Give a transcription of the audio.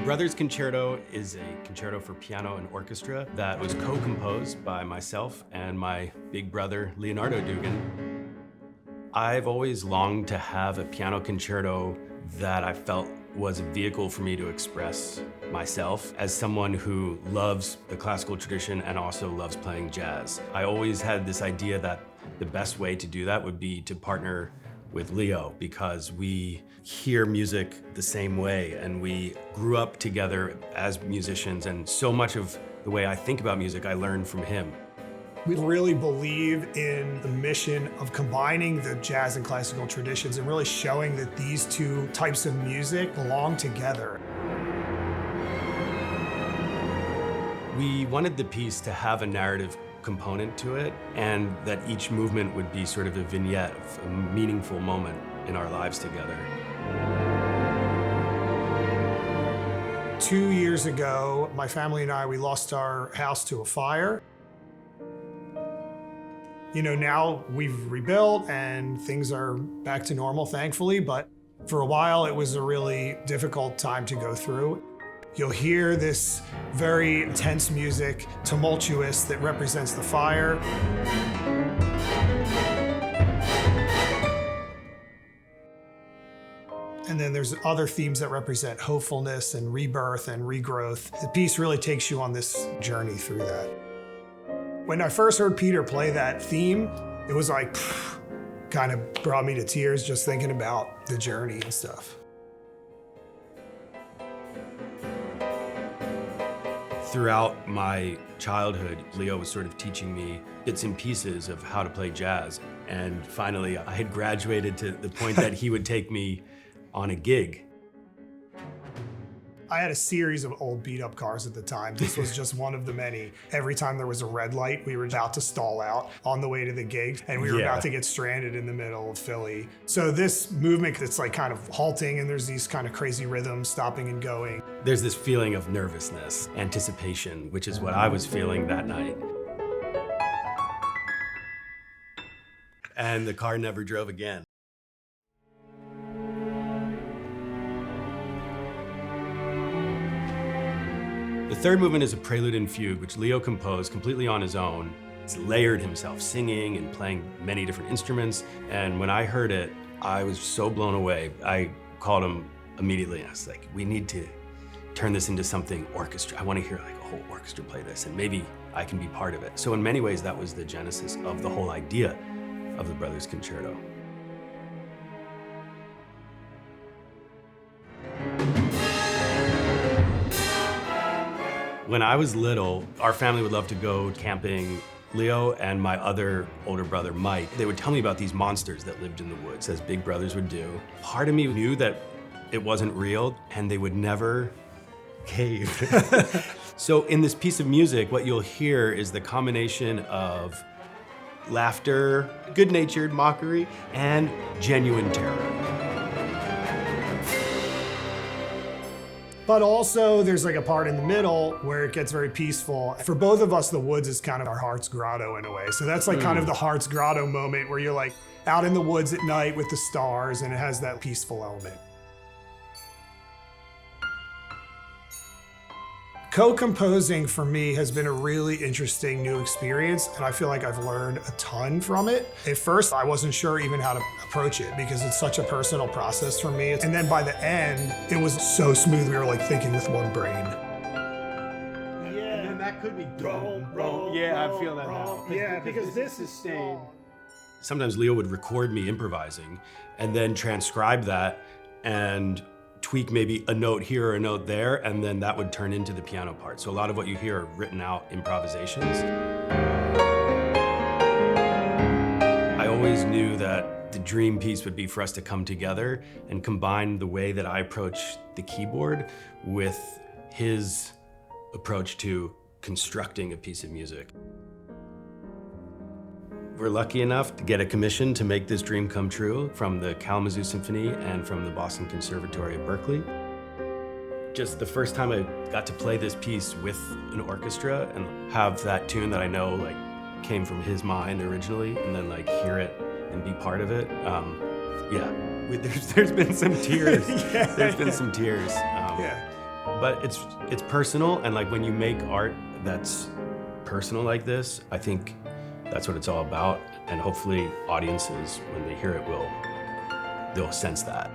Brothers Concerto is a concerto for piano and orchestra that was co-composed by myself and my big brother, Leonardo Dugan. I've always longed to have a piano concerto that I felt was a vehicle for me to express myself as someone who loves the classical tradition and also loves playing jazz. I always had this idea that the best way to do that would be to partner with Leo, because we hear music the same way and we grew up together as musicians, and so much of the way I think about music I learned from him. We really believe in the mission of combining the jazz and classical traditions and really showing that these two types of music belong together. We wanted the piece to have a narrative component to it, and that each movement would be sort of a vignette of a meaningful moment in our lives together. 2 years ago, my family and I, we lost our house to a fire. You know, now we've rebuilt and things are back to normal, thankfully, but for a while it was a really difficult time to go through. You'll hear this very intense music, tumultuous, that represents the fire. And then there's other themes that represent hopefulness and rebirth and regrowth. The piece really takes you on this journey through that. When I first heard Peter play that theme, it was like, kind of brought me to tears just thinking about the journey and stuff. Throughout my childhood, Leo was sort of teaching me bits and pieces of how to play jazz. And finally, I had graduated to the point that he would take me on a gig. I had a series of old beat-up cars at the time. This was just one of the many. Every time there was a red light, we were about to stall out on the way to the gig, and we were about to get stranded in the middle of Philly. So this movement that's like kind of halting, and there's these kind of crazy rhythms stopping and going. There's this feeling of nervousness, anticipation, which is what I was feeling that night. And the car never drove again. The third movement is a prelude and fugue, which Leo composed completely on his own. He's layered himself, singing and playing many different instruments. And when I heard it, I was so blown away. I called him immediately, and I was like, we need to turn this into something orchestra. I want to hear like a whole orchestra play this, and maybe I can be part of it. So in many ways, that was the genesis of the whole idea of the Brothers Concerto. When I was little, our family would love to go camping. Leo and my other older brother, Mike, they would tell me about these monsters that lived in the woods, as big brothers would do. Part of me knew that it wasn't real, and they would never cave. So in this piece of music, what you'll hear is the combination of laughter, good-natured mockery, and genuine terror. But also there's like a part in the middle where it gets very peaceful. For both of us, the woods is kind of our heart's grotto in a way. So that's like kind of the heart's grotto moment where you're like out in the woods at night with the stars, and it has that peaceful element. Co-composing for me has been a really interesting new experience, and I feel like I've learned a ton from it. At first, I wasn't sure even how to approach it because it's such a personal process for me. And then by the end, it was so smooth. We were like thinking with one brain. Yeah, and then that could be boom. Yeah, I feel that now. Yeah, because this is staying. Sometimes Leo would record me improvising and then transcribe that and tweak maybe a note here or a note there, and then that would turn into the piano part. So a lot of what you hear are written out improvisations. I always knew that the dream piece would be for us to come together and combine the way that I approach the keyboard with his approach to constructing a piece of music. We're lucky enough to get a commission to make this dream come true from the Kalamazoo Symphony and from the Boston Conservatory at Berklee. Just the first time I got to play this piece with an orchestra and have that tune that I know like came from his mind originally, and then like hear it and be part of it. There's been some tears. There's been some tears. But it's personal, and like when you make art that's personal like this, I think that's what it's all about. And hopefully audiences, when they hear it, they'll sense that.